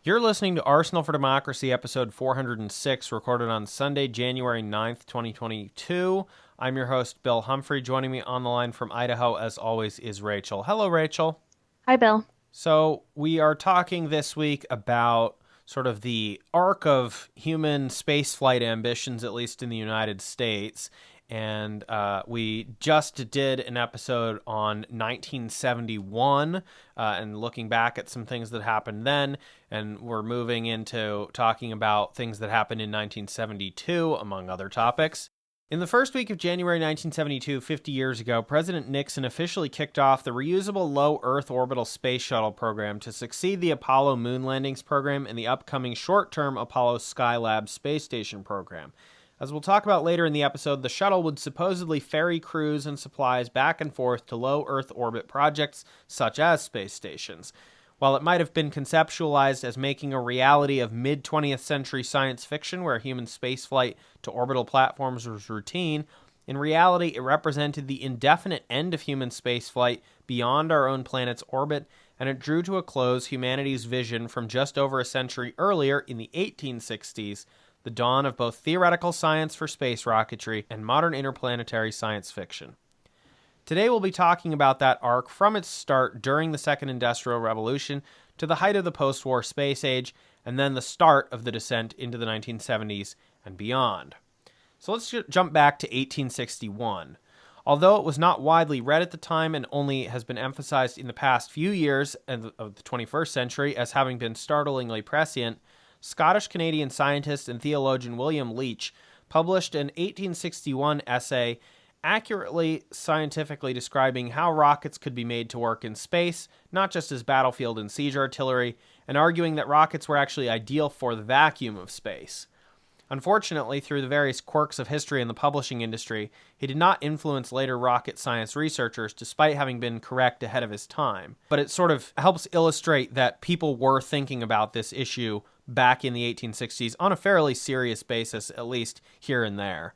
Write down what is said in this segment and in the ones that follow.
You're listening to Arsenal for Democracy, episode 406, recorded on Sunday, January 9th, 2022. I'm your host, Bill Humphrey. Joining me on the line from Idaho, as always, is Rachel. Hello, Rachel. Hi, Bill. So, we are talking this week about sort of the arc of human spaceflight ambitions, at least in the United States. And we just did an episode on 1971 and looking back at some things that happened then. And we're moving into talking about things that happened in 1972, among other topics. In the first week of January 1972, 50 years ago, President Nixon officially kicked off the reusable low Earth orbital Space Shuttle program to succeed the Apollo moon landings program and the upcoming short-term Apollo Skylab space station program. As we'll talk about later in the episode, the shuttle would supposedly ferry crews and supplies back and forth to low Earth orbit projects such as space stations. While it might have been conceptualized as making a reality of mid-20th century science fiction where human spaceflight to orbital platforms was routine, in reality it represented the indefinite end of human spaceflight beyond our own planet's orbit, and it drew to a close humanity's vision from just over a century earlier in the 1860s, the dawn of both theoretical science for space rocketry and modern interplanetary science fiction. Today we'll be talking about that arc from its start during the Second Industrial Revolution to the height of the post-war space age, and then the start of the descent into the 1970s and beyond. So let's jump back to 1861. Although it was not widely read at the time and only has been emphasized in the past few years of the 21st century as having been startlingly prescient, Scottish-Canadian scientist and theologian William Leach published an 1861 essay accurately scientifically describing how rockets could be made to work in space, not just as battlefield and siege artillery, and arguing that rockets were actually ideal for the vacuum of space. Unfortunately, through the various quirks of history in the publishing industry, he did not influence later rocket science researchers despite having been correct ahead of his time. But it sort of helps illustrate that people were thinking about this issue back in the 1860s on a fairly serious basis, at least here and there.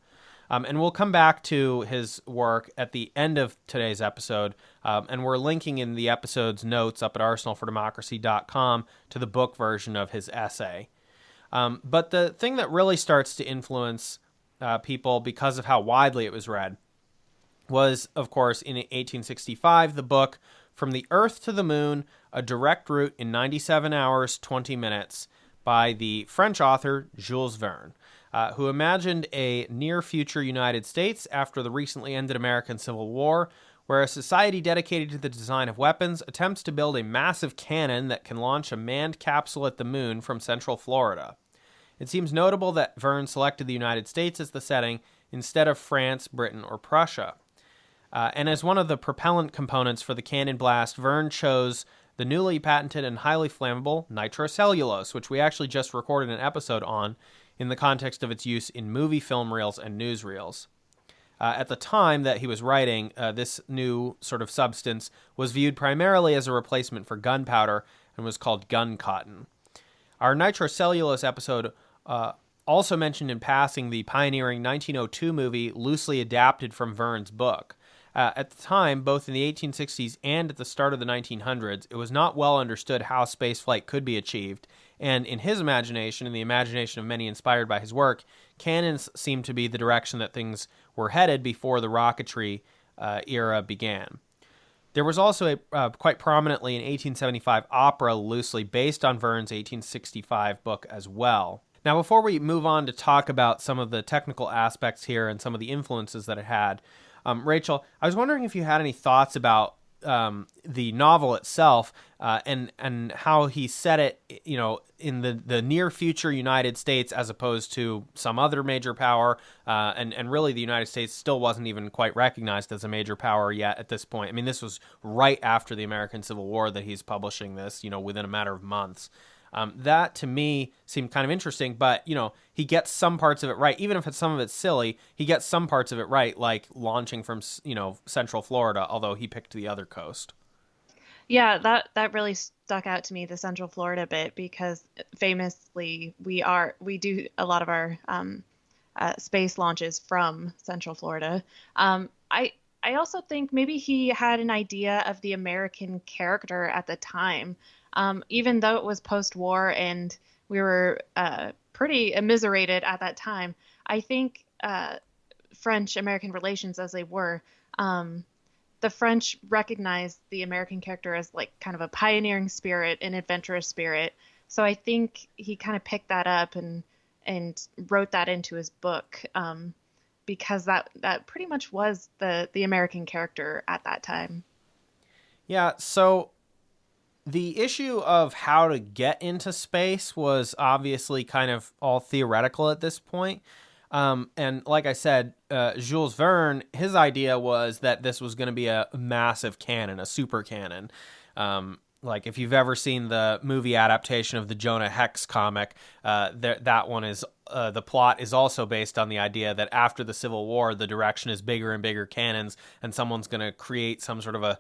And we'll come back to his work at the end of today's episode, and we're linking in the episode's notes up at arsenalfordemocracy.com to the book version of his essay. But the thing that really starts to influence people because of how widely it was read was, of course, in 1865, the book From the Earth to the Moon, A Direct Route in 97 Hours, 20 Minutes by the French author Jules Verne, who imagined a near-future United States after the recently ended American Civil War, where a society dedicated to the design of weapons attempts to build a massive cannon that can launch a manned capsule at the moon from central Florida. It seems notable that Verne selected the United States as the setting instead of France, Britain, or Prussia. And as one of the propellant components for the cannon blast, Verne chose the newly patented and highly flammable nitrocellulose, which we actually just recorded an episode on in the context of its use in movie film reels and newsreels. At the time that he was writing, this new sort of substance was viewed primarily as a replacement for gunpowder and was called gun cotton. Our nitrocellulose episode also mentioned in passing the pioneering 1902 movie loosely adapted from Verne's book. At the time, both in the 1860s and at the start of the 1900s, it was not well understood how spaceflight could be achieved, and in his imagination, and the imagination of many inspired by his work, cannons seemed to be the direction that things were headed before the rocketry era began. There was also quite prominently an 1875 opera loosely based on Verne's 1865 book as well. Now, before we move on to talk about some of the technical aspects here and some of the influences that it had, Rachel, I was wondering if you had any thoughts about the novel itself and how he set it, in the near future United States as opposed to some other major power, and really the United States still wasn't even quite recognized as a major power yet at this point. I mean, this was right after the American Civil War that he's publishing this, within a matter of months. That to me seemed kind of interesting, but he gets some parts of it right, even if some of it's silly. He gets some parts of it right, like launching from Central Florida, although he picked the other coast. Yeah, that really stuck out to me, the Central Florida bit, because famously we do a lot of our space launches from Central Florida. I also think maybe he had an idea of the American character at the time. Even though it was post-war and we were pretty immiserated at that time, I think French-American relations as they were, um, the French recognized the American character as like kind of a pioneering spirit, an adventurous spirit. So I think he kind of picked that up and wrote that into his book, because that pretty much was the American character at that time. Yeah, so the issue of how to get into space was obviously kind of all theoretical at this point. And like I said, Jules Verne, his idea was that this was going to be a massive cannon, a super cannon. Like if you've ever seen the movie adaptation of the Jonah Hex comic, that one is the plot is also based on the idea that after the Civil War, the direction is bigger and bigger cannons, and someone's going to create some sort of a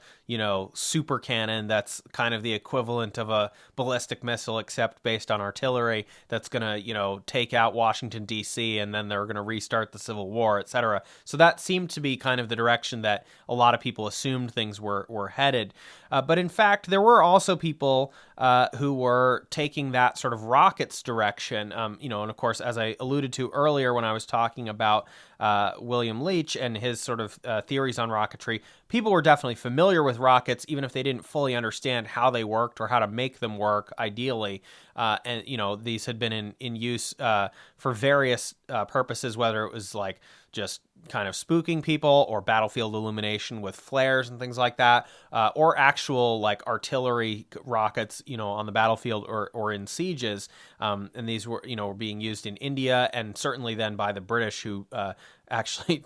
super cannon that's kind of the equivalent of a ballistic missile, except based on artillery. That's going to take out Washington D.C. and then they're going to restart the Civil War, etc. So that seemed to be kind of the direction that a lot of people assumed things were headed. But in fact, there were also people who were taking that sort of rockets direction. And of course, as I alluded to earlier when I was talking about William Leach and his sort of theories on rocketry, people were definitely familiar with rockets, even if they didn't fully understand how they worked or how to make them work ideally. And these had been in use for various purposes, whether it was like just kind of spooking people or battlefield illumination with flares and things like that, or actual like artillery rockets, on the battlefield or in sieges. And these were being used in India and certainly then by the British, who actually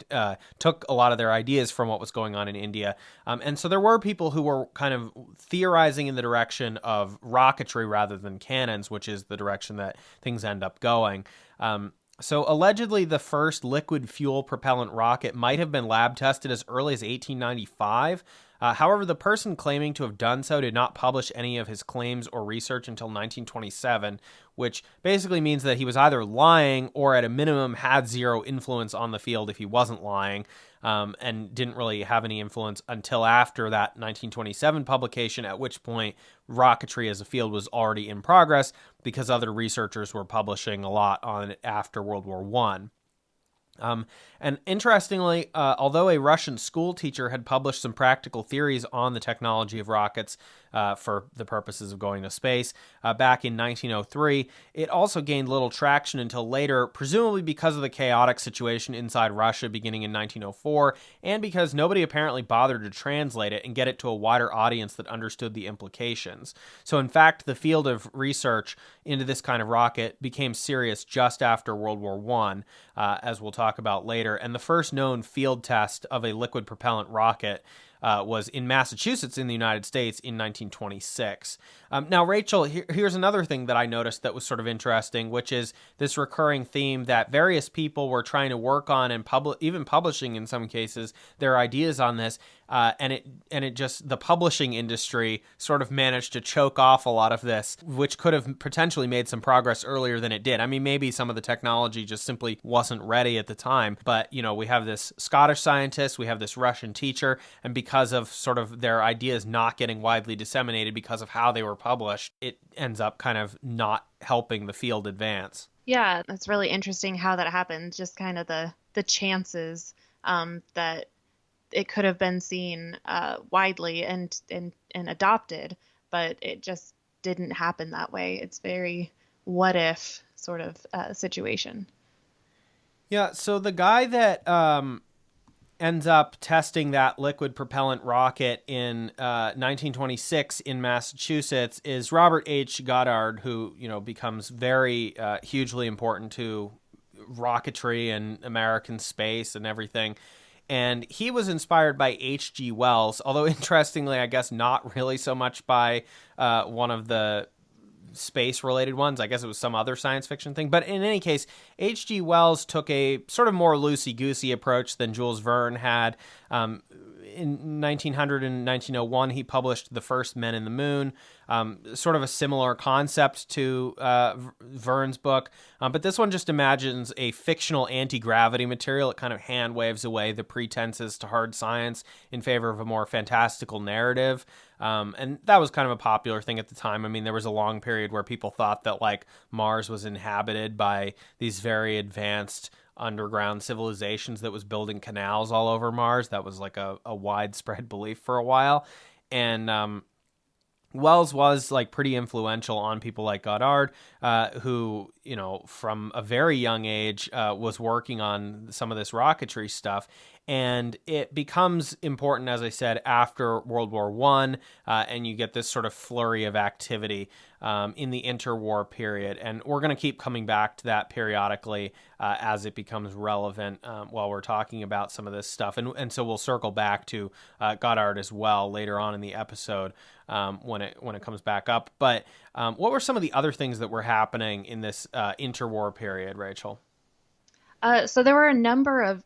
took a lot of their ideas from what was going on in India. And so there were people who were kind of theorizing in the direction of rocketry rather than cannons, which is the direction that things end up going. So allegedly, the first liquid fuel propellant rocket might have been lab tested as early as 1895. However, the person claiming to have done so did not publish any of his claims or research until 1927, which basically means that he was either lying or at a minimum had zero influence on the field if he wasn't lying, and didn't really have any influence until after that 1927 publication, at which point rocketry as a field was already in progress because other researchers were publishing a lot on it after World War I. And interestingly, although a Russian school teacher had published some practical theories on the technology of rockets for the purposes of going to space back in 1903, it also gained little traction until later, presumably because of the chaotic situation inside Russia beginning in 1904, and because nobody apparently bothered to translate it and get it to a wider audience that understood the implications. So in fact, the field of research into this kind of rocket became serious just after World War I, as we'll talk about later. And the first known field test of a liquid propellant rocket was in Massachusetts in the United States in 1926. Now, Rachel, here's another thing that I noticed that was sort of interesting, which is this recurring theme that various people were trying to work on and even publishing in some cases their ideas on this. And it just, the publishing industry sort of managed to choke off a lot of this, which could have potentially made some progress earlier than it did. I mean, maybe some of the technology just simply wasn't ready at the time, but we have this Scottish scientist, we have this Russian teacher, and because of sort of their ideas not getting widely disseminated because of how they were published, it ends up kind of not helping the field advance. Yeah, that's really interesting how that happened. Just kind of the chances that it could have been seen widely and adopted, but it just didn't happen that way. It's very what if sort of situation. Yeah, so the guy that ends up testing that liquid propellant rocket in 1926 in Massachusetts is Robert H. Goddard, who becomes very hugely important to rocketry and American space and everything. And he was inspired by H.G. Wells, although interestingly, I guess not really so much by one of the space-related ones. I guess it was some other science fiction thing. But in any case, H.G. Wells took a sort of more loosey-goosey approach than Jules Verne had. In 1900 and 1901, he published The First Men in the Moon, sort of a similar concept to Verne's book. But this one just imagines a fictional anti-gravity material. It kind of hand waves away the pretenses to hard science in favor of a more fantastical narrative. And that was kind of a popular thing at the time. I mean, there was a long period where people thought that like Mars was inhabited by these very advanced underground civilizations that was building canals all over Mars. That was like a widespread belief for a while. And Wells was like pretty influential on people like Goddard, who, from a very young age was working on some of this rocketry stuff. And it becomes important, as I said, after World War One, and you get this sort of flurry of activity in the interwar period. And we're going to keep coming back to that periodically as it becomes relevant while we're talking about some of this stuff. And so we'll circle back to Goddard as well later on in the episode when it comes back up. But what were some of the other things that were happening in this interwar period, Rachel? So there were a number of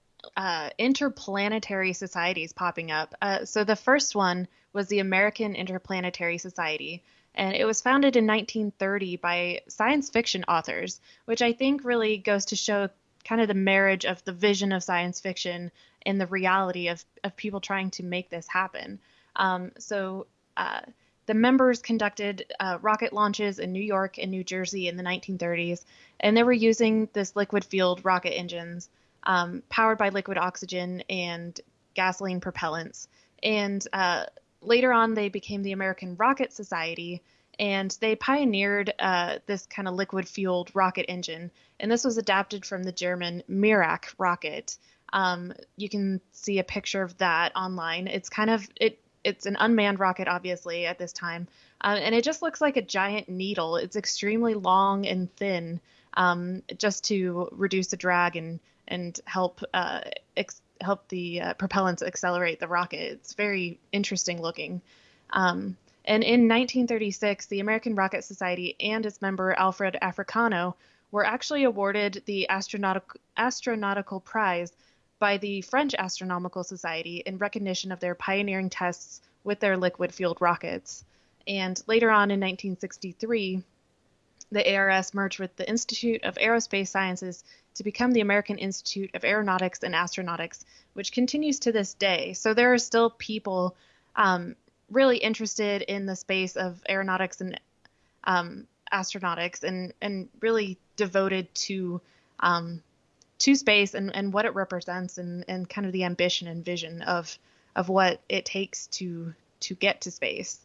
interplanetary societies popping up. So the first one was the American Interplanetary Society, and it was founded in 1930 by science fiction authors, which I think really goes to show kind of the marriage of the vision of science fiction and the reality of people trying to make this happen. The members conducted rocket launches in New York and New Jersey in the 1930s, and they were using this liquid-fueled rocket engines powered by liquid oxygen and gasoline propellants. And later on, they became the American Rocket Society, and they pioneered this kind of liquid-fueled rocket engine. And this was adapted from the German Merak rocket. You can see a picture of that online. It's an unmanned rocket, obviously, at this time. And it just looks like a giant needle. It's extremely long and thin, just to reduce the drag and help the propellants accelerate the rocket. It's very interesting looking. And in 1936, the American Rocket Society and its member Alfred Africano were actually awarded the astronautical prize by the French Astronomical Society in recognition of their pioneering tests with their liquid-fueled rockets. And later on in 1963, the ARS merged with the Institute of Aerospace Sciences to become the American Institute of Aeronautics and Astronautics, which continues to this day. So there are still people really interested in the space of aeronautics and astronautics and really devoted to space and what it represents and kind of the ambition and vision of what it takes to get to space.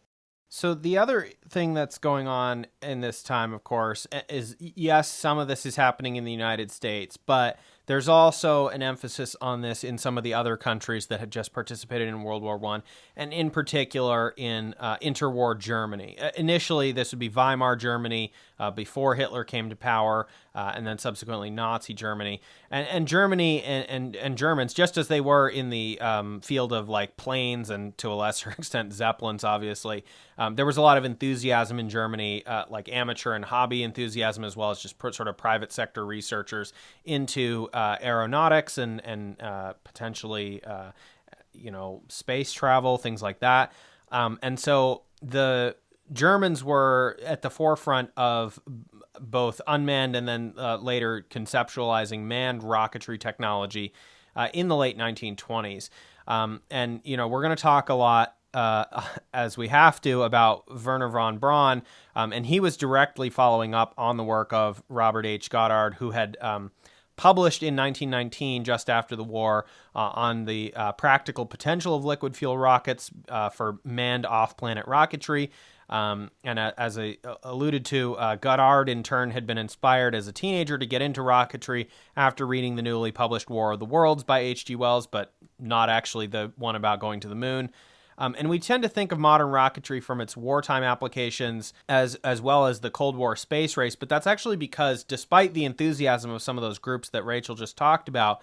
So the other thing that's going on in this time, of course, is yes, some of this is happening in the United States, but there's also an emphasis on this in some of the other countries that had just participated in World War I, and in particular in interwar Germany. Initially, this would be Weimar Germany before Hitler came to power, and then subsequently Nazi Germany. And Germany and Germans, just as they were in the field of like planes and to a lesser extent Zeppelins, obviously, there was a lot of enthusiasm in Germany, like amateur and hobby enthusiasm, as well as just sort of private sector researchers into aeronautics and potentially, space travel, things like that. And so the Germans were at the forefront of both unmanned and then later conceptualizing manned rocketry technology in the late 1920s. And we're going to talk a lot, as we have to, about Wernher von Braun, and he was directly following up on the work of Robert H. Goddard, who had published in 1919, just after the war, on the practical potential of liquid fuel rockets for manned off-planet rocketry. And as I alluded to, Goddard in turn had been inspired as a teenager to get into rocketry after reading the newly published War of the Worlds by H.G. Wells, but not actually the one about going to the moon. And we tend to think of modern rocketry from its wartime applications as well as the Cold War space race, but that's actually because despite the enthusiasm of some of those groups that Rachel just talked about,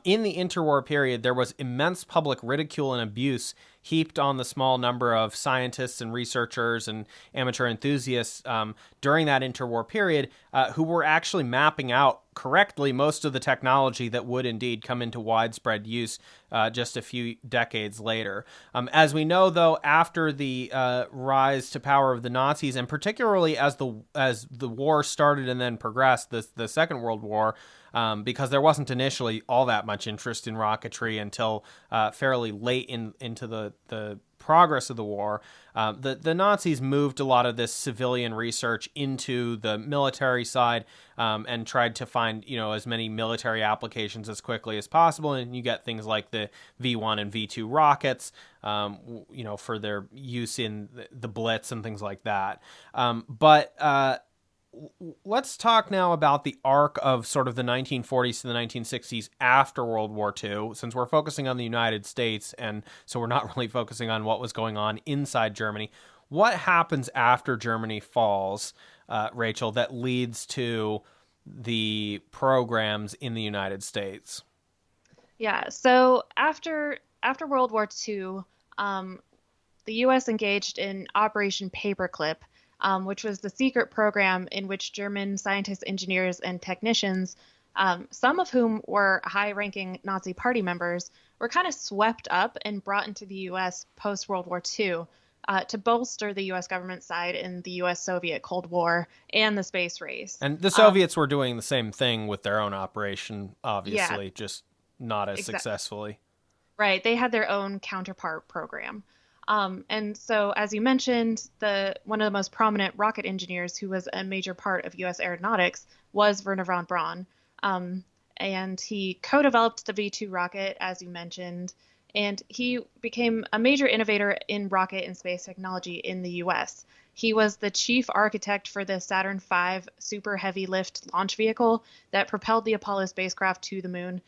in the interwar period, there was immense public ridicule and abuse heaped on the small number of scientists and researchers and amateur enthusiasts during that interwar period who were actually mapping out correctly most of the technology that would indeed come into widespread use just a few decades later. As we know, though, after the rise to power of the Nazis, and particularly as the war started and then progressed, the Second World War, because there wasn't initially all that much interest in rocketry until fairly late into the progress of the war, the Nazis moved a lot of this civilian research into the military side, and tried to find, as many military applications as quickly as possible. And you get things like the V1 and V2 rockets, for their use in the Blitz and things like that. But let's talk now about the arc of sort of the 1940s to the 1960s after World War II, since we're focusing on the United States, and so we're not really focusing on what was going on inside Germany. What happens after Germany falls, Rachel, that leads to the programs in the United States? Yeah, so after World War II, the U.S. engaged in Operation Paperclip, which was the secret program in which German scientists, engineers, and technicians, some of whom were high-ranking Nazi Party members, were kind of swept up and brought into the U.S. post-World War II to bolster the U.S. government side in the U.S.-Soviet Cold War and the space race. And the Soviets were doing the same thing with their own operation, obviously, just not as successfully. Right. They had their own counterpart program. And so, as you mentioned, one of the most prominent rocket engineers who was a major part of U.S. aeronautics was Wernher von Braun. And he co-developed the V2 rocket, as you mentioned, and he became a major innovator in rocket and space technology in the U.S. He was the chief architect for the Saturn V super heavy lift launch vehicle that propelled the Apollo spacecraft to the moon.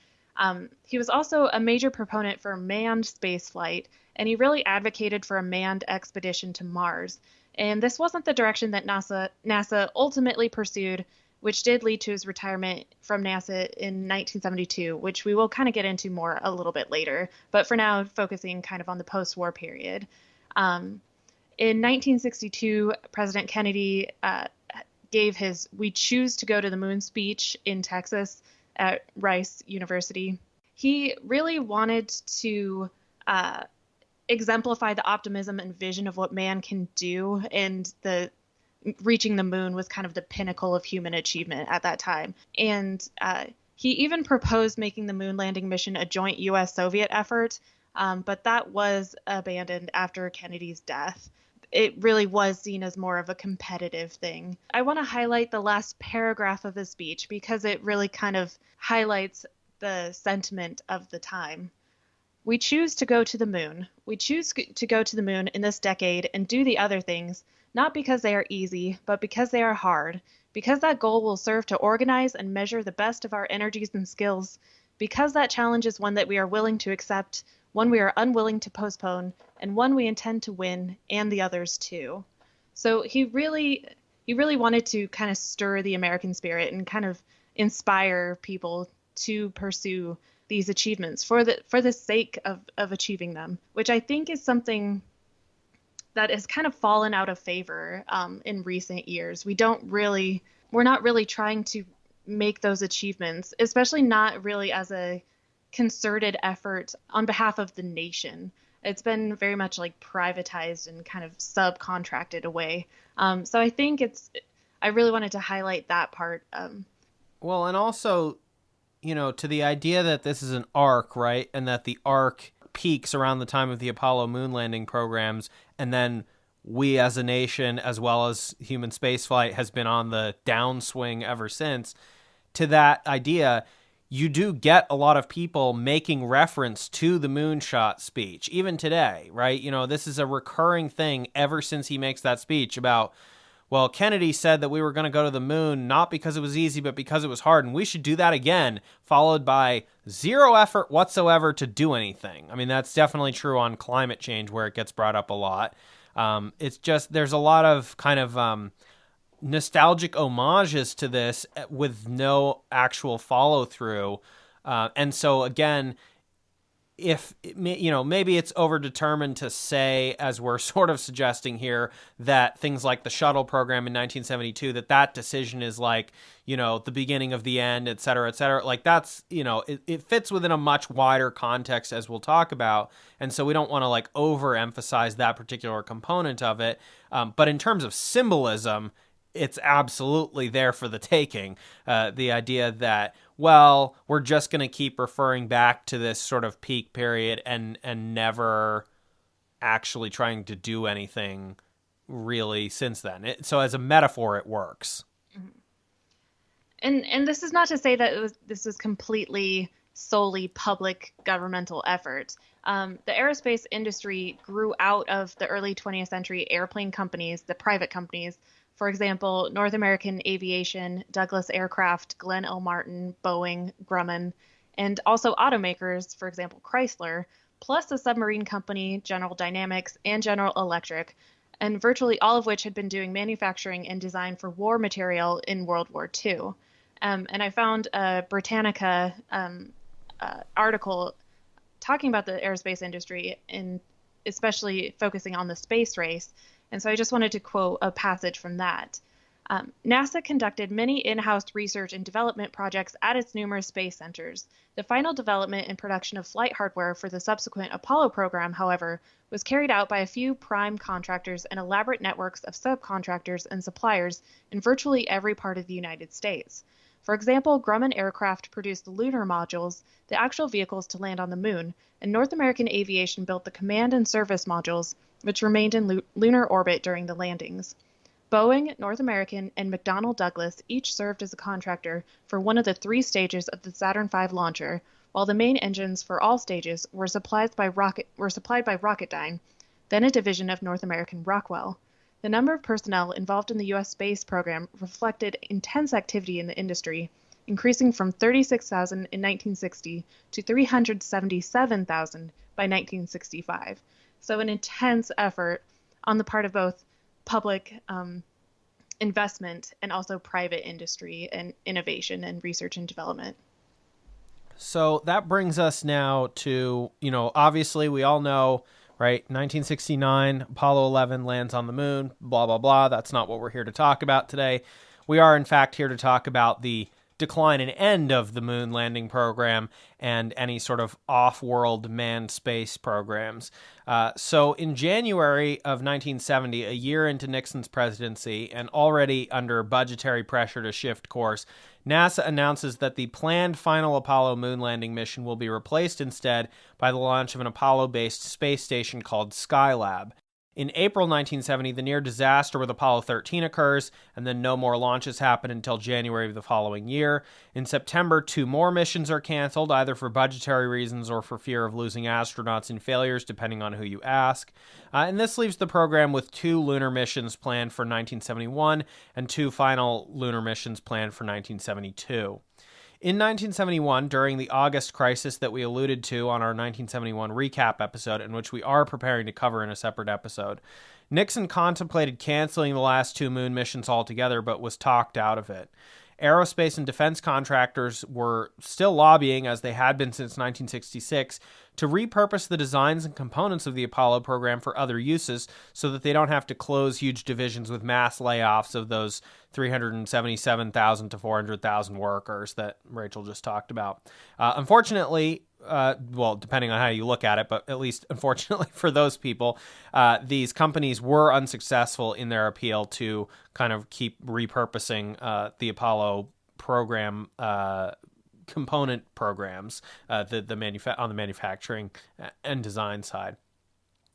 He was also a major proponent for manned spaceflight, and he really advocated for a manned expedition to Mars. And this wasn't the direction that NASA ultimately pursued, which did lead to his retirement from NASA in 1972, which we will kind of get into more a little bit later. But for now, focusing kind of on the post-war period. In 1962, President Kennedy gave his "We Choose to Go to the Moon" speech in Texas at Rice University. He really wanted to exemplify the optimism and vision of what man can do, and reaching the moon was kind of the pinnacle of human achievement at that time. And he even proposed making the moon landing mission a joint U.S.-Soviet effort, but that was abandoned after Kennedy's death. It really was seen as more of a competitive thing. I want to highlight the last paragraph of the speech because it really kind of highlights the sentiment of the time. "We choose to go to the moon. We choose to go to the moon in this decade and do the other things, not because they are easy, but because they are hard, because that goal will serve to organize and measure the best of our energies and skills, because that challenge is one that we are willing to accept, one we are unwilling to postpone, and one we intend to win, and the others too." So he really wanted to kind of stir the American spirit and kind of inspire people to pursue these achievements for the sake of achieving them, which I think is something that has kind of fallen out of favor in recent years. We're not really trying to make those achievements, especially not really as a concerted effort on behalf of the nation. It's been very much like privatized and kind of subcontracted away. So I think I really wanted to highlight that part. Well, and also, to the idea that this is an arc, right? And that the arc peaks around the time of the Apollo moon landing programs, and then we as a nation, as well as human spaceflight, has been on the downswing ever since. To that idea, you do get a lot of people making reference to the moonshot speech, even today, right? This is a recurring thing ever since he makes that speech about, well, Kennedy said that we were going to go to the moon not because it was easy, but because it was hard, and we should do that again, followed by zero effort whatsoever to do anything. I mean, that's definitely true on climate change, where it gets brought up a lot. It's just, there's a lot of kind of nostalgic homages to this with no actual follow-through. And so, again, if maybe it's overdetermined to say, as we're sort of suggesting here, that things like the shuttle program in 1972, that decision is like, the beginning of the end, et cetera, et cetera. Like that's, it fits within a much wider context, as we'll talk about. And so we don't want to like overemphasize that particular component of it. But in terms of symbolism, it's absolutely there for the taking. The idea that, well, we're just going to keep referring back to this sort of peak period and never actually trying to do anything really since then. So as a metaphor, it works. And this is not to say that this was completely solely public governmental effort. The aerospace industry grew out of the early 20th century airplane companies, the private companies. For example, North American Aviation, Douglas Aircraft, Glenn L. Martin, Boeing, Grumman, and also automakers, for example, Chrysler, plus the submarine company, General Dynamics, and General Electric, and virtually all of which had been doing manufacturing and design for war material in World War II. And I found a Britannica article talking about the aerospace industry and especially focusing on the space race. And so I just wanted to quote a passage from that. NASA conducted many in-house research and development projects at its numerous space centers. The final development and production of flight hardware for the subsequent Apollo program, however, was carried out by a few prime contractors and elaborate networks of subcontractors and suppliers in virtually every part of the United States. For example, Grumman Aircraft produced the lunar modules, the actual vehicles to land on the moon, and North American Aviation built the command and service modules, which remained in lunar orbit during the landings. Boeing, North American, and McDonnell Douglas each served as a contractor for one of the 3 stages of the Saturn V launcher, while the main engines for all stages were supplied by Rocketdyne, then a division of North American Rockwell. The number of personnel involved in the U.S. space program reflected intense activity in the industry, increasing from 36,000 in 1960 to 377,000 by 1965. So an intense effort on the part of both public investment and also private industry and innovation and research and development. So that brings us now to, obviously we all know, right? 1969, Apollo 11 lands on the moon, blah, blah, blah. That's not what we're here to talk about today. We are, in fact, here to talk about the decline and end of the moon landing program and any sort of off-world manned space programs. So in January of 1970, a year into Nixon's presidency and already under budgetary pressure to shift course, NASA announces that the planned final Apollo moon landing mission will be replaced instead by the launch of an Apollo-based space station called Skylab. In April 1970, the near disaster with Apollo 13 occurs, and then no more launches happen until January of the following year. In September, 2 more missions are canceled, either for budgetary reasons or for fear of losing astronauts in failures, depending on who you ask. And this leaves the program with 2 lunar missions planned for 1971 and 2 final lunar missions planned for 1972. In 1971, during the August crisis that we alluded to on our 1971 recap episode, and which we are preparing to cover in a separate episode, Nixon contemplated canceling the last 2 moon missions altogether, but was talked out of it. Aerospace and defense contractors were still lobbying, as they had been since 1966, to repurpose the designs and components of the Apollo program for other uses so that they don't have to close huge divisions with mass layoffs of those 377,000 to 400,000 workers that Rachel just talked about. Unfortunately, well, depending on how you look at it, but at least unfortunately for those people, these companies were unsuccessful in their appeal to kind of keep repurposing the Apollo program component programs on the manufacturing and design side.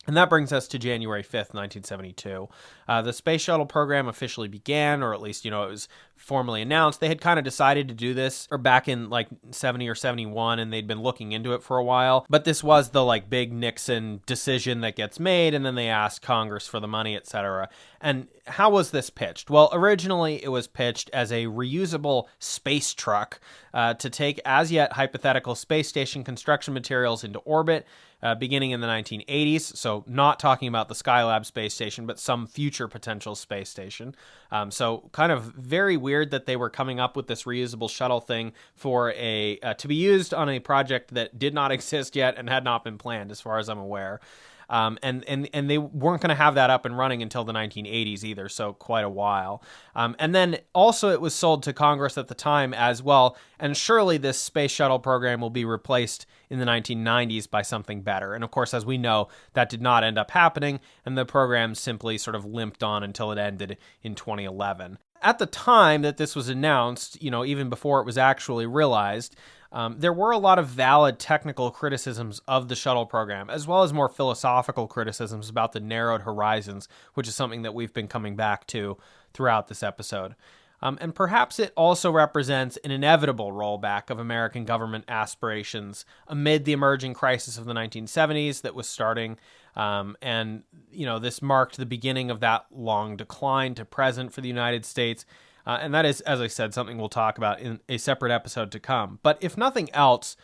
And that brings us to January 5th, 1972. The Space Shuttle program officially began, or at least, it was formally announced. They had kind of decided to do this or back in like 70 or 71, and they'd been looking into it for a while. But this was the big Nixon decision that gets made, and then they asked Congress for the money, etc. And how was this pitched? Well, originally it was pitched as a reusable space truck to take as yet hypothetical space station construction materials into orbit, beginning in the 1980s. So not talking about the Skylab space station, but some future potential space station. So kind of very weird that they were coming up with this reusable shuttle thing for to be used on a project that did not exist yet and had not been planned, as far as I'm aware. And they weren't going to have that up and running until the 1980s either, so quite a while. And then also it was sold to Congress at the time as well, and surely this space shuttle program will be replaced in the 1990s by something better. And of course, as we know, that did not end up happening, and the program simply sort of limped on until it ended in 2011. At the time that this was announced, even before it was actually realized, There were a lot of valid technical criticisms of the shuttle program, as well as more philosophical criticisms about the narrowed horizons, which is something that we've been coming back to throughout this episode. And perhaps it also represents an inevitable rollback of American government aspirations amid the emerging crisis of the 1970s that was starting. And, this marked the beginning of that long decline to present for the United States. And that is, as I said, something we'll talk about in a separate episode to come. But if nothing else,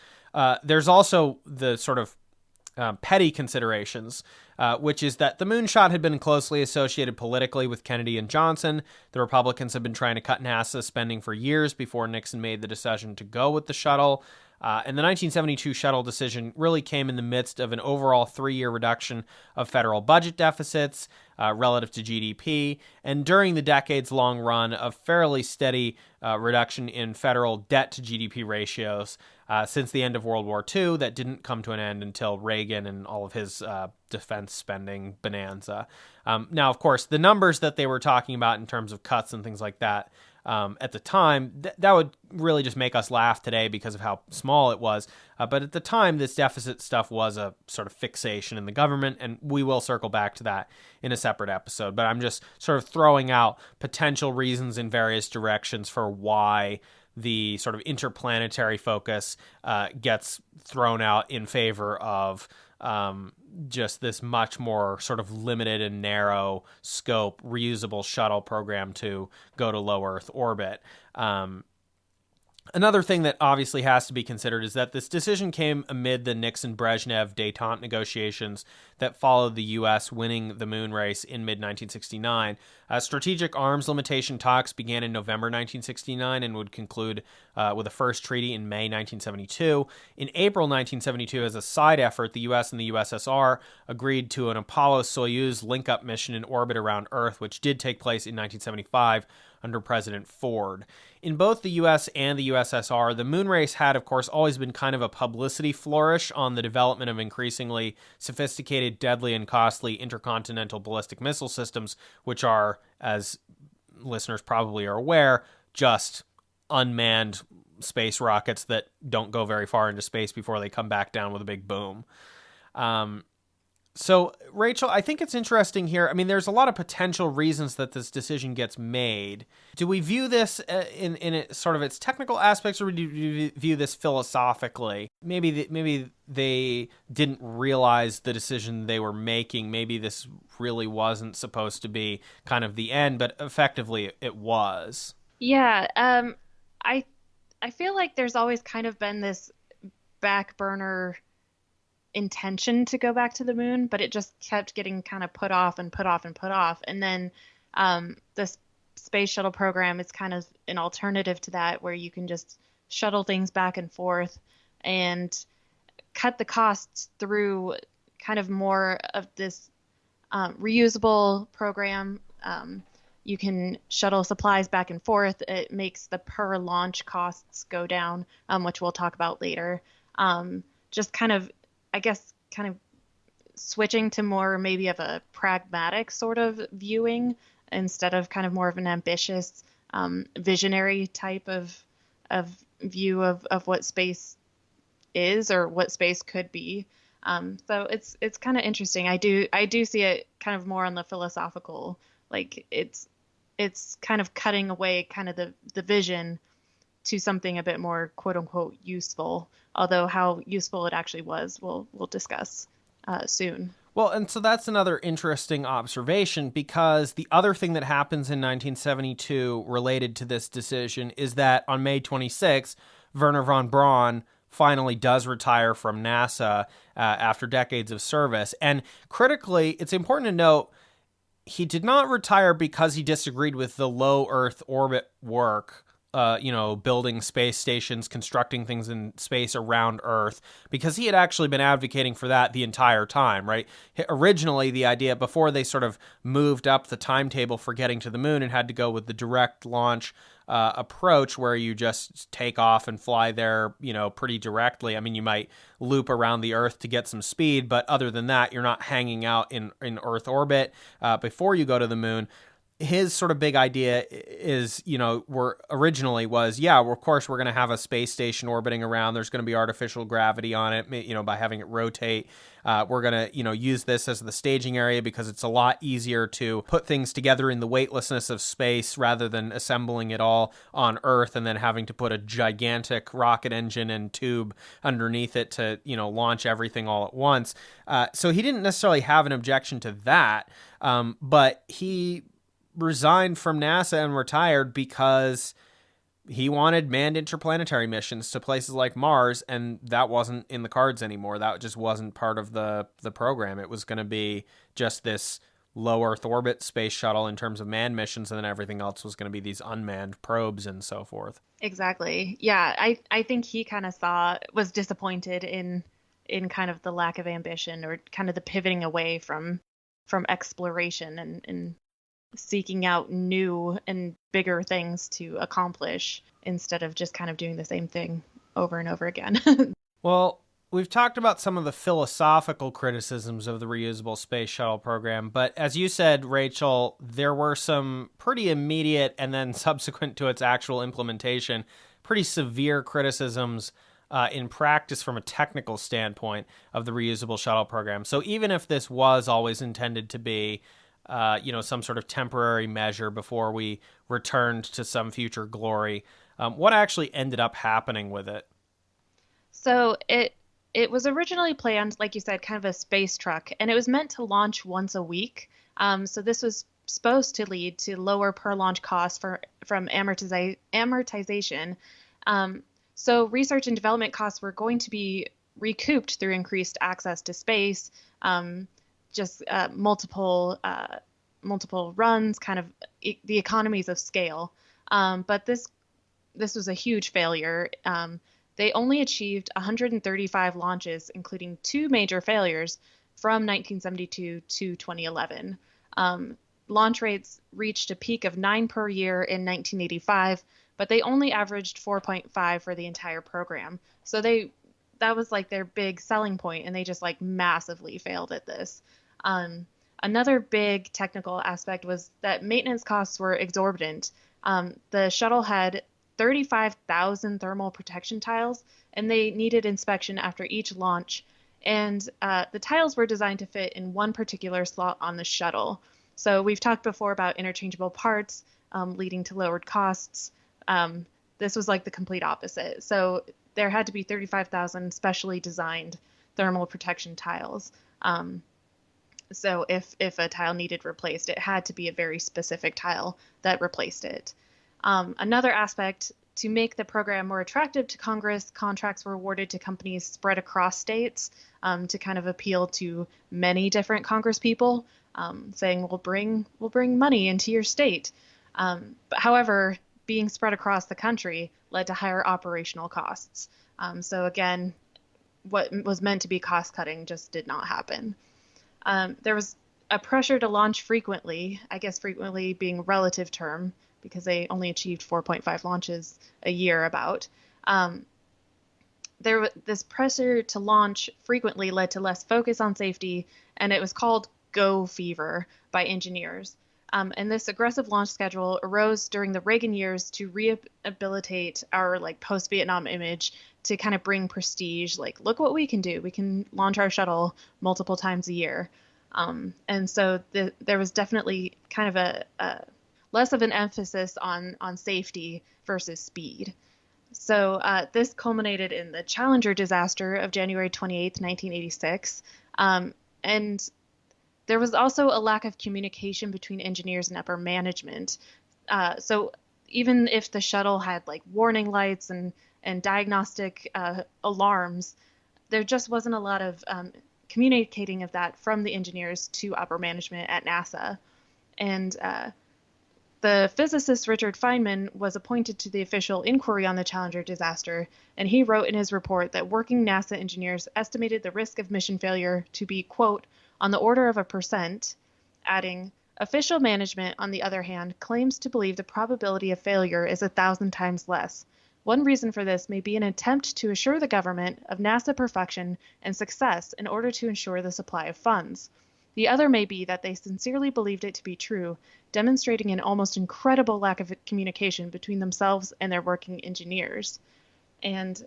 there's also the sort of petty considerations, which is that the moonshot had been closely associated politically with Kennedy and Johnson. The Republicans had been trying to cut NASA spending for years before Nixon made the decision to go with the shuttle. And the 1972 shuttle decision really came in the midst of an overall 3-year reduction of federal budget deficits relative to GDP, and during the decades-long run of fairly steady reduction in federal debt to GDP ratios since the end of World War II that didn't come to an end until Reagan and all of his defense spending bonanza. Now, of course, the numbers that they were talking about in terms of cuts and things like that at the time, that would really just make us laugh today because of how small it was. But at the time, this deficit stuff was a sort of fixation in the government, and we will circle back to that in a separate episode. But I'm just sort of throwing out potential reasons in various directions for why the sort of interplanetary focus gets thrown out in favor of just this much more sort of limited and narrow scope reusable shuttle program to go to low Earth orbit. Another thing that obviously has to be considered is that this decision came amid the Nixon-Brezhnev détente negotiations that followed the U.S. winning the moon race in mid-1969. Strategic arms limitation talks began in November 1969 and would conclude with a first treaty in May 1972. In April 1972, as a side effort, the U.S. and the USSR agreed to an Apollo-Soyuz link-up mission in orbit around Earth, which did take place in 1975 under President Ford. In both the U.S. and the USSR, the moon race had, of course, always been kind of a publicity flourish on the development of increasingly sophisticated, deadly, and costly intercontinental ballistic missile systems, which are, as listeners probably are aware, just unmanned space rockets that don't go very far into space before they come back down with a big boom. So, Rachel, I think it's interesting here. I mean, there's a lot of potential reasons that this decision gets made. Do we view this in it, sort of its technical aspects, or do you view this philosophically? Maybe they didn't realize the decision they were making. Maybe this really wasn't supposed to be kind of the end, but effectively it was. Yeah, I feel like there's always kind of been this back burner intention to go back to the moon, but it just kept getting kind of put off and put off and put off. And then the Space Shuttle program is kind of an alternative to that, where you can just shuttle things back and forth and cut the costs through kind of more of this reusable program. You can shuttle supplies back and forth. It makes the per launch costs go down, which we'll talk about later. Just kind of, I guess, kind of switching to more maybe of a pragmatic sort of viewing instead of kind of more of an ambitious, visionary type of view of what space is or what space could be. So it's kind of interesting. I do see it kind of more on the philosophical, like it's kind of cutting away kind of the vision to something a bit more quote unquote useful, although how useful it actually was, we'll discuss soon. Well, and so that's another interesting observation, because the other thing that happens in 1972 related to this decision is that on May 26th, Wernher von Braun finally does retire from NASA after decades of service. And critically, it's important to note, he did not retire because he disagreed with the low Earth orbit work, building space stations, constructing things in space around Earth, because he had actually been advocating for that the entire time, right? Originally, the idea, before they sort of moved up the timetable for getting to the moon and had to go with the direct launch approach, where you just take off and fly there, pretty directly. I mean, you might loop around the Earth to get some speed, but other than that, you're not hanging out in Earth orbit before you go to the moon. his sort of big idea is, originally was, yeah, well, of course, we're going to have a space station orbiting around. There's going to be artificial gravity on it, by having it rotate. We're going to, use this as the staging area because it's a lot easier to put things together in the weightlessness of space rather than assembling it all on Earth and then having to put a gigantic rocket engine and tube underneath it to, launch everything all at once. So he didn't necessarily have an objection to that, but he resigned from NASA and retired because he wanted manned interplanetary missions to places like Mars, and that wasn't in the cards anymore. That just wasn't part of the program. It was going to be just this low Earth orbit space shuttle in terms of manned missions, and then everything else was going to be these unmanned probes and so forth. Exactly. Yeah, I think he kind of was disappointed in kind of the lack of ambition, or kind of the pivoting away from exploration and seeking out new and bigger things to accomplish instead of just kind of doing the same thing over and over again. Well, we've talked about some of the philosophical criticisms of the reusable space shuttle program, but as you said, Rachel, there were some pretty immediate and then subsequent to its actual implementation, pretty severe criticisms in practice from a technical standpoint of the reusable shuttle program. So even if this was always intended to be some sort of temporary measure before we returned to some future glory, what actually ended up happening with it? So it was originally planned, like you said, kind of a space truck, and it was meant to launch once a week. So this was supposed to lead to lower per launch costs from amortization. So research and development costs were going to be recouped through increased access to space, multiple runs, kind of the economies of scale. But this was a huge failure. They only achieved 135 launches, including 2 major failures from 1972 to 2011. Launch rates reached a peak of 9 per year in 1985, but they only averaged 4.5 for the entire program. So that was like their big selling point, and they just like massively failed at this. Another big technical aspect was that maintenance costs were exorbitant. The shuttle had 35,000 thermal protection tiles, and they needed inspection after each launch. And the tiles were designed to fit in one particular slot on the shuttle. So we've talked before about interchangeable parts leading to lowered costs. This was like the complete opposite. So there had to be 35,000 specially designed thermal protection tiles. So if a tile needed replaced, it had to be a very specific tile that replaced it. Another aspect, to make the program more attractive to Congress, contracts were awarded to companies spread across states to kind of appeal to many different Congress people, saying we'll bring money into your state. But however, being spread across the country led to higher operational costs. So again, what was meant to be cost cutting just did not happen. There was a pressure to launch frequently, I guess frequently being a relative term, because they only achieved 4.5 launches a year about. This pressure to launch frequently led to less focus on safety, and it was called go fever by engineers. And this aggressive launch schedule arose during the Reagan years to rehabilitate our like post-Vietnam image, to kind of bring prestige, like, look what we can do. We can launch our shuttle multiple times a year. And so there was definitely kind of a less of an emphasis on safety versus speed. So this culminated in the Challenger disaster of January 28th, 1986. And there was also a lack of communication between engineers and upper management. So even if the shuttle had like warning lights and diagnostic alarms, there just wasn't a lot of communicating of that from the engineers to upper management at NASA. And the physicist Richard Feynman was appointed to the official inquiry on the Challenger disaster, and he wrote in his report that working NASA engineers estimated the risk of mission failure to be, quote, on the order of 1%, adding, official management, on the other hand, claims to believe the probability of failure is 1,000 times less. One reason for this may be an attempt to assure the government of NASA perfection and success in order to ensure the supply of funds. The other may be that they sincerely believed it to be true, demonstrating an almost incredible lack of communication between themselves and their working engineers. And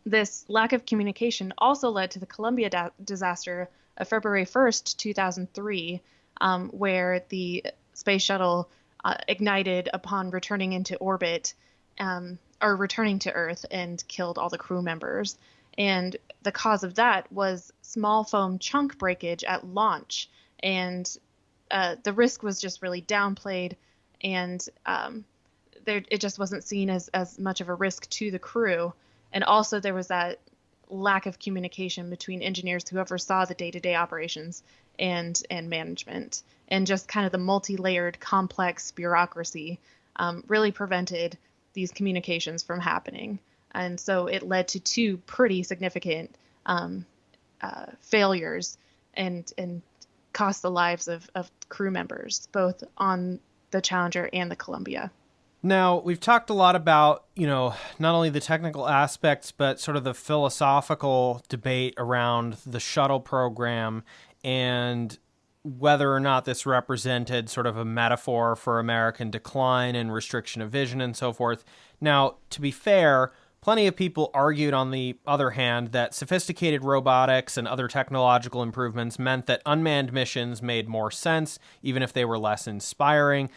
this lack of communication also led to the Columbia disaster of February 1st, 2003, where the Space Shuttle ignited upon returning into orbit, or returning to Earth, and killed all the crew members. And the cause of that was small foam chunk breakage at launch. And the risk was just really downplayed, and it just wasn't seen as much of a risk to the crew. And also, there was that lack of communication between engineers who oversaw the day-to-day operations and management, and just kind of the multi-layered, complex bureaucracy really prevented these communications from happening. And so it led to two pretty significant failures, and cost the lives of crew members, both on the Challenger and the Columbia. Now, we've talked a lot about, not only the technical aspects, but sort of the philosophical debate around the shuttle program and whether or not this represented sort of a metaphor for American decline and restriction of vision and so forth. Now, to be fair, plenty of people argued, on the other hand, that sophisticated robotics and other technological improvements meant that unmanned missions made more sense, even if they were less inspiring.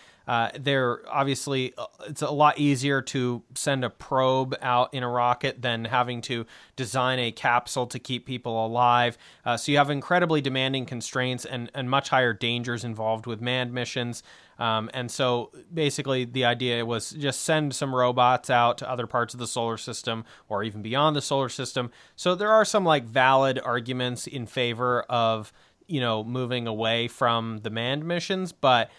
They're obviously, it's a lot easier to send a probe out in a rocket than having to design a capsule to keep people alive. So you have incredibly demanding constraints and much higher dangers involved with manned missions. And so basically the idea was just send some robots out to other parts of the solar system or even beyond the solar system. So there are some valid arguments in favor of, moving away from the manned missions, but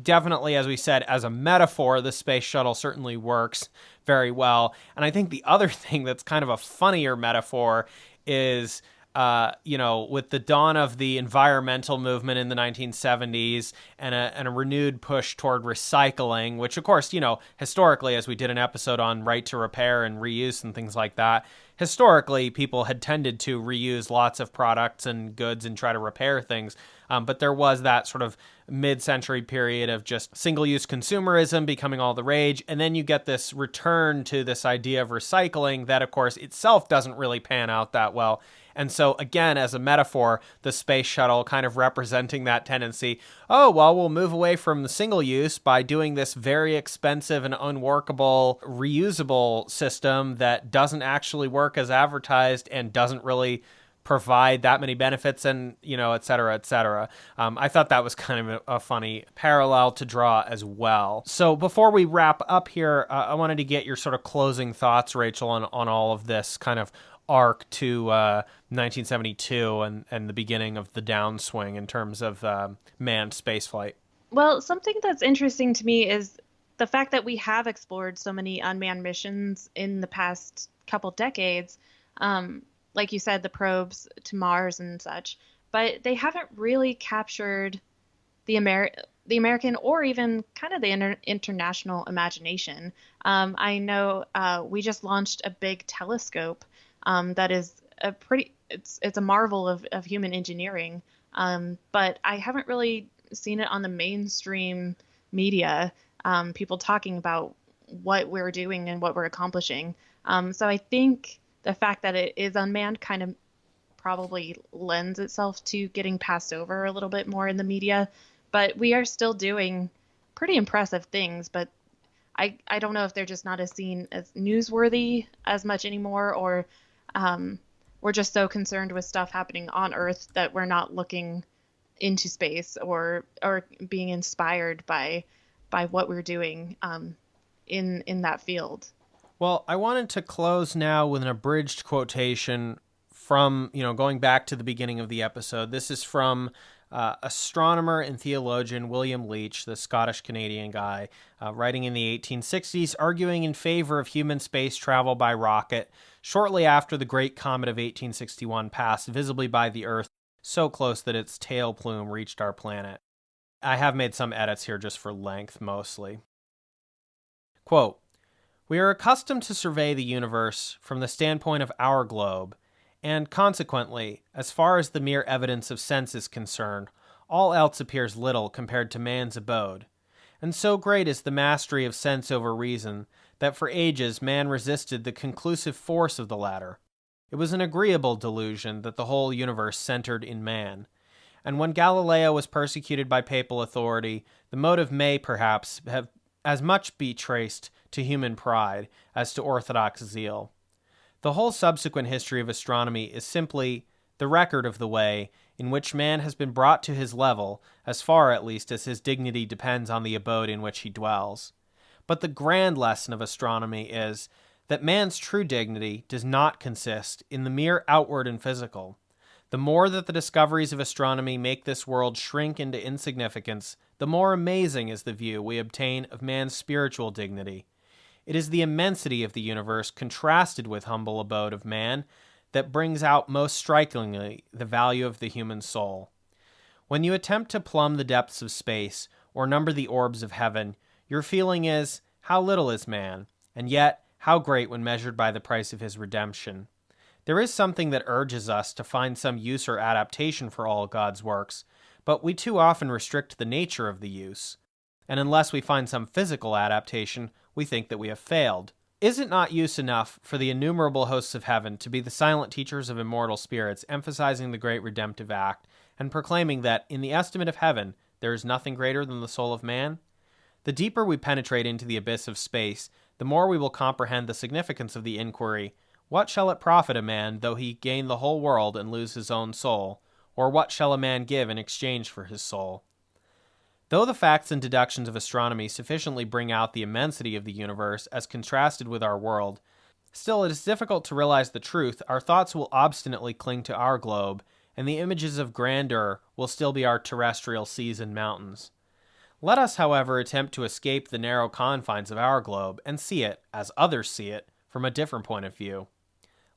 definitely, as we said, as a metaphor, the space shuttle certainly works very well. And I think the other thing that's kind of a funnier metaphor is, with the dawn of the environmental movement in the 1970s and a renewed push toward recycling, which, of course, historically, as we did an episode on right to repair and reuse and things like that, historically, people had tended to reuse lots of products and goods and try to repair things. But there was that sort of mid-century period of just single-use consumerism becoming all the rage. And then you get this return to this idea of recycling that, of course, itself doesn't really pan out that well. And so, again, as a metaphor, the space shuttle kind of representing that tendency. Oh, well, we'll move away from the single use by doing this very expensive and unworkable reusable system that doesn't actually work as advertised and doesn't really provide that many benefits, and et cetera, et cetera. I thought that was kind of a funny parallel to draw as well. So before we wrap up here, I wanted to get your sort of closing thoughts, Rachel, on all of this kind of arc to 1972 and the beginning of the downswing in terms of manned spaceflight. Well, something that's interesting to me is the fact that we have explored so many unmanned missions in the past couple decades. Like you said, the probes to Mars and such, but they haven't really captured the American or even kind of the international imagination. I know we just launched a big telescope that is it's a marvel of human engineering, but I haven't really seen it on the mainstream media, people talking about what we're doing and what we're accomplishing. So I think the fact that it is unmanned kind of probably lends itself to getting passed over a little bit more in the media, but we are still doing pretty impressive things. But I don't know if they're just not as seen as newsworthy as much anymore, or we're just so concerned with stuff happening on Earth that we're not looking into space or being inspired by what we're doing in that field. Well, I wanted to close now with an abridged quotation from, going back to the beginning of the episode. This is from astronomer and theologian William Leach, the Scottish-Canadian guy, writing in the 1860s, arguing in favor of human space travel by rocket shortly after the great comet of 1861 passed visibly by the Earth, so close that its tail plume reached our planet. I have made some edits here just for length, mostly. Quote, "We are accustomed to survey the universe from the standpoint of our globe, and consequently, as far as the mere evidence of sense is concerned, all else appears little compared to man's abode. And so great is the mastery of sense over reason that for ages man resisted the conclusive force of the latter. It was an agreeable delusion that the whole universe centered in man. And when Galileo was persecuted by papal authority, the motive may, perhaps, have as much be traced to human pride as to orthodox zeal. The whole subsequent history of astronomy is simply the record of the way in which man has been brought to his level, as far at least as his dignity depends on the abode in which he dwells. But the grand lesson of astronomy is that man's true dignity does not consist in the mere outward and physical. The more that the discoveries of astronomy make this world shrink into insignificance, the more amazing is the view we obtain of man's spiritual dignity. It is the immensity of the universe contrasted with humble abode of man that brings out most strikingly the value of the human soul. When you attempt to plumb the depths of space or number the orbs of heaven, your feeling is, how little is man, and yet how great when measured by the price of his redemption. There is something that urges us to find some use or adaptation for all God's works, but we too often restrict the nature of the use. And unless we find some physical adaptation, we think that we have failed. Is it not use enough for the innumerable hosts of heaven to be the silent teachers of immortal spirits, emphasizing the great redemptive act, and proclaiming that, in the estimate of heaven, there is nothing greater than the soul of man? The deeper we penetrate into the abyss of space, the more we will comprehend the significance of the inquiry, what shall it profit a man though he gain the whole world and lose his own soul? Or what shall a man give in exchange for his soul? Though the facts and deductions of astronomy sufficiently bring out the immensity of the universe as contrasted with our world, still it is difficult to realize the truth. Our thoughts will obstinately cling to our globe, and the images of grandeur will still be our terrestrial seas and mountains. Let us, however, attempt to escape the narrow confines of our globe and see it, as others see it, from a different point of view.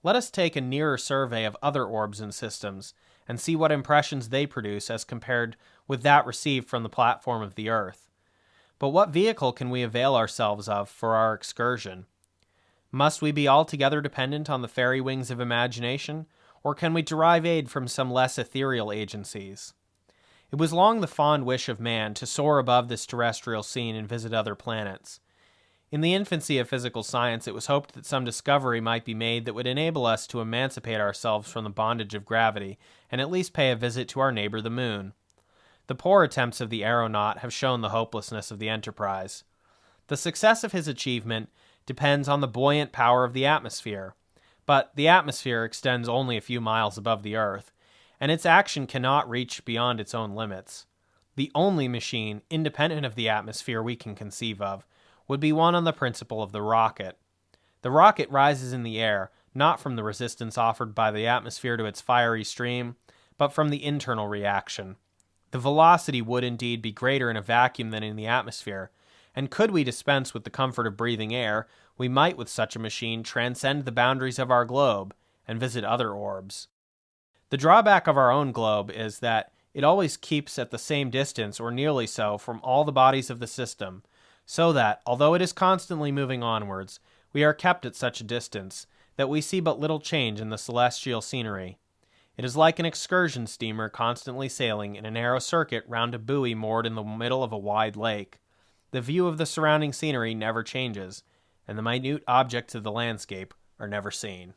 Let us take a nearer survey of other orbs and systems, and see what impressions they produce as compared with that received from the platform of the Earth. But what vehicle can we avail ourselves of for our excursion? Must we be altogether dependent on the fairy wings of imagination, or can we derive aid from some less ethereal agencies? It was long the fond wish of man to soar above this terrestrial scene and visit other planets. In the infancy of physical science, it was hoped that some discovery might be made that would enable us to emancipate ourselves from the bondage of gravity and at least pay a visit to our neighbor the moon. The poor attempts of the aeronaut have shown the hopelessness of the enterprise. The success of his achievement depends on the buoyant power of the atmosphere, but the atmosphere extends only a few miles above the Earth, and its action cannot reach beyond its own limits. The only machine independent of the atmosphere we can conceive of would be one on the principle of the rocket. The rocket rises in the air, not from the resistance offered by the atmosphere to its fiery stream, but from the internal reaction. The velocity would indeed be greater in a vacuum than in the atmosphere, and could we dispense with the comfort of breathing air, we might with such a machine transcend the boundaries of our globe and visit other orbs. The drawback of our own globe is that it always keeps at the same distance or nearly so from all the bodies of the system, so that, although it is constantly moving onwards, we are kept at such a distance that we see but little change in the celestial scenery. It is like an excursion steamer constantly sailing in a narrow circuit round a buoy moored in the middle of a wide lake. The view of the surrounding scenery never changes, and the minute objects of the landscape are never seen.